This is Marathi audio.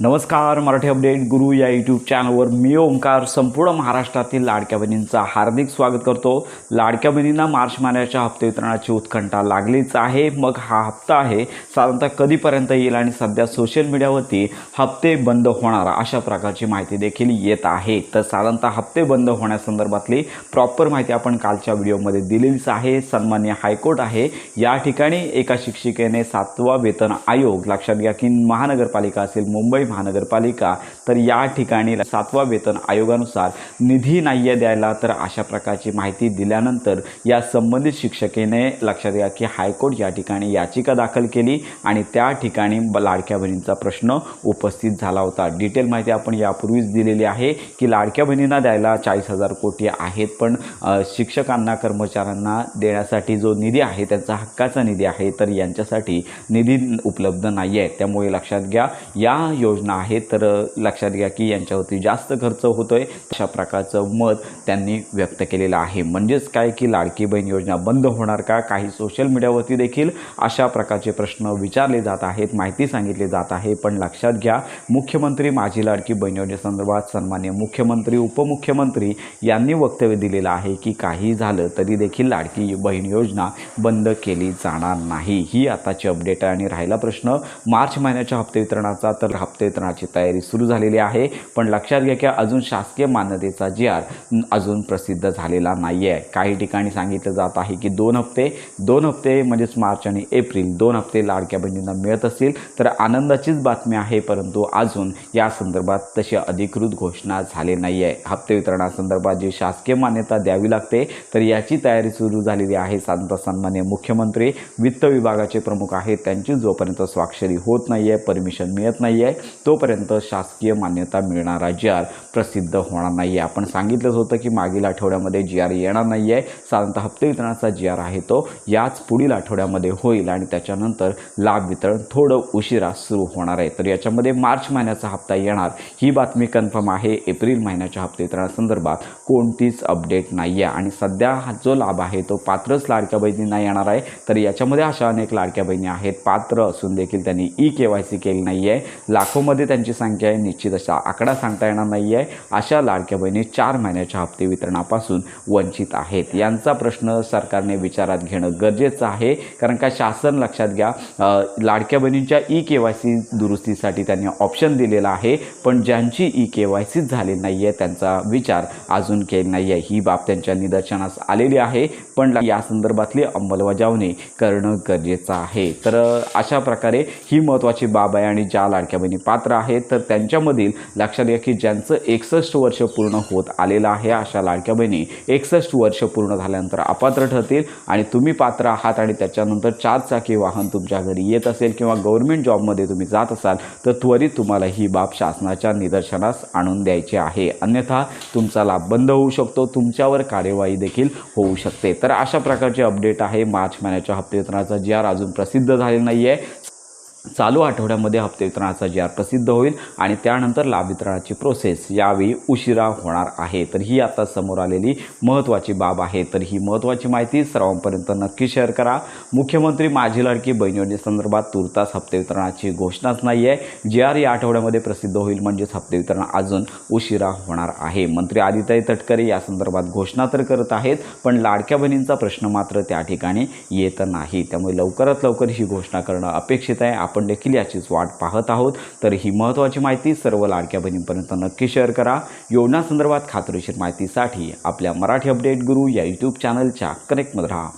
नमस्कार, मराठी अपडेट गुरु या यूट्यूब चॅनलवर मी ओंकार संपूर्ण महाराष्ट्रातील लाडक्या बहिणींचा हार्दिक स्वागत करतो। लाडक्या बहिणींना मार्च महिन्याच्या हप्ते वितरणाची उत्कंठा लागलीच आहे। मग हा हप्ता आहे साधारणतः कधीपर्यंत येईल आणि सध्या सोशल मीडियावरती हप्ते बंद होणार अशा प्रकारची माहिती देखील येत आहे। तर साधारणतः हप्ते बंद होण्यासंदर्भातली प्रॉपर माहिती आपण कालच्या व्हिडिओमध्ये दिलेलीच आहे। सन्माननीय हायकोर्ट आहे या ठिकाणी एका शिक्षिकेने 7वा वेतन आयोग, लक्षात घ्या की महानगरपालिका असेल मुंबई महानगरपालिका, तर या ठिकाणी 7वा वेतन आयोगानुसार निधी नाही द्यायला, तर अशा प्रकारची माहिती दिल्यानंतर या संबंधित शिक्षकेने लक्षात घ्या की हायकोर्ट या ठिकाणी याचिका दाखल केली आणि त्या ठिकाणी लाडक्या बहिणींचा प्रश्न उपस्थित झाला होता। डिटेल माहिती आपण यापूर्वीच दिलेली आहे की लाडक्या बहिणींना द्यायला 40,000 कोटी आहेत, पण शिक्षकांना कर्मचाऱ्यांना देण्यासाठी जो निधी आहे त्यांचा हक्काचा निधी आहे, तर यांच्यासाठी निधी उपलब्ध नाही आहे। त्यामुळे लक्षात घ्या या योजना आहेत तर लक्षात घ्या की यांच्यावरती जास्त खर्च होतोय अशा प्रकारचं मत त्यांनी व्यक्त केलेलं आहे। म्हणजेच काय की लाडकी बहीण योजना बंद होणार का? काही सोशल मीडियावरती देखील अशा प्रकारचे प्रश्न विचारले जात आहेत, माहिती सांगितली जात आहे। पण लक्षात घ्या मुख्यमंत्री माझी लाडकी बहीण योजनेसंदर्भात सन्माननीय मुख्यमंत्री उपमुख्यमंत्री यांनी वक्तव्य दिलेलं आहे की काही झालं तरी देखील लाडकी बहीण योजना बंद केली जाणार नाही। ही आताची अपडेट आहे आणि राहिला प्रश्न मार्च महिन्याच्या हप्ते वितरणाचा, तर हप्ते वितरणाची तयारी सुरू झालेली आहे। पण लक्षात घ्या की अजून शासकीय मान्यतेचा जी.आर अजून प्रसिद्ध झालेला नाही आहे। काही ठिकाणी सांगितलं जात आहे की दोन हप्ते म्हणजेच मार्च आणि एप्रिल 2 हप्ते लाडक्या बहिणींना मिळत असतील तर आनंदाचीच बातमी आहे, परंतु अजून या संदर्भात तशी अधिकृत घोषणा झाली नाही आहे। हप्ते वितरणासंदर्भात जी शासकीय मान्यता द्यावी लागते तर याची तयारी सुरू झालेली आहे। साधारणतः सन्माननीय मुख्यमंत्री वित्त विभागाचे प्रमुख आहेत त्यांची जोपर्यंत स्वाक्षरी होत नाही आहे, परमिशन मिळत नाही आहे, तोपर्यंत शासकीय मान्यता मिळणारा जी.आर प्रसिद्ध होणार नाही आहे। आपण सांगितलंच होतं की मागील आठवड्यामध्ये जी.आर येणार नाही आहे। साधारणतः हप्ते वितरणाचा जी.आर आहे तो याच पुढील आठवड्यामध्ये होईल आणि त्याच्यानंतर लाभ वितरण थोडं उशिरा सुरू होणार आहे। तर याच्यामध्ये मार्च महिन्याचा हप्ता येणार ही बातमी कन्फर्म आहे। एप्रिल महिन्याच्या हप्ते वितरणासंदर्भात कोणतीच अपडेट नाही आहे आणि सध्या हा जो लाभ आहे तो पात्रच लाडक्या बहिणींना येणार आहे। तर याच्यामध्ये अशा अनेक लाडक्या बहिणी आहेत पात्र असून देखील त्यांनी ई-KYC केली नाही आहे, लाखोमध्ये त्यांची संख्या आहे, निश्चित असा आकडा सांगता येणार नाही आहे। अशा लाडक्या बहिणी 4 महिन्याच्या हप्ते वितरणापासून वंचित आहेत। यांचा प्रश्न सरकारने विचारात घेणं गरजेचं आहे, कारण का शासन लक्षात घ्या लाडक्या बहिणींच्या ई-KYC दुरुस्तीसाठी त्यांनी ऑप्शन दिलेला आहे, पण ज्यांची ई-KYC झाली नाही आहे त्यांचा विचार अजून केला नाही आहे। ही बाब त्यांच्या निदर्शनास आलेली आहे, पण या संदर्भातली अंमलबजावणी करणं गरजेचं आहे। तर अशा प्रकारे ही महत्त्वाची बाब आहे आणि ज्या लाडक्या बहिणी पात्र आहेत तर त्यांच्यामधील लक्षात घ्या की ज्यांचं 61 वर्ष पूर्ण होत आलेलं आहे अशा लाडक्या बहिणी 61 वर्ष पूर्ण झाल्यानंतर अपात्र ठरतील आणि तुम्ही पात्र आहात आणि त्याच्यानंतर 4 चाकी वाहन तुमच्या घरी येत असेल किंवा गव्हर्नमेंट जॉबमध्ये तुम्ही जात असाल तर त्वरित तुम्हाला ही बाब शासनाच्या निदर्शनास आणून द्यायची आहे, अन्यथा तुमचा लाभ बंद होऊ शकतो, तुमच्यावर कार्यवाही देखील होऊ शकते। तर अशा प्रकारचे अपडेट आहे। मार्च महिन्याच्या हप्ते वितरणाचा जी.आर अजून प्रसिद्ध झालेला नाही आहे। चालू आठवड्यामध्ये हप्ते वितरणाचा जी.आर प्रसिद्ध होईल आणि त्यानंतर लाभ वितरणाची प्रोसेस यावेळी उशिरा होणार आहे। तर ही आता समोर आलेली महत्त्वाची बाब आहे। तर ही महत्त्वाची माहिती सर्वांपर्यंत नक्की शेअर करा। मुख्यमंत्री माझी लाडकी बहीण योजनेसंदर्भात तुर्तास हप्ते वितरणाची घोषणाच नाही आहे। जी.आर या आठवड्यामध्ये प्रसिद्ध होईल, म्हणजेच हप्ते वितरण अजून उशिरा होणार आहे। मंत्री आदित्य तटकरे या संदर्भात घोषणा तर करत आहेत, पण लाडक्या बहिणींचा प्रश्न मात्र त्या ठिकाणी येत नाही। त्यामुळे लवकरात लवकर ही घोषणा करणं अपेक्षित आहे। आपण देखील याचीच वाट पाहत आहोत। तर ही महत्त्वाची माहिती सर्व लाडक्या बहिणींपर्यंत नक्की शेअर करा। योजनासंदर्भात खात्रीशीर माहितीसाठी आपल्या मराठी अपडेट गुरु या यूट्यूब चॅनलच्या कनेक्टमध्ये राहा।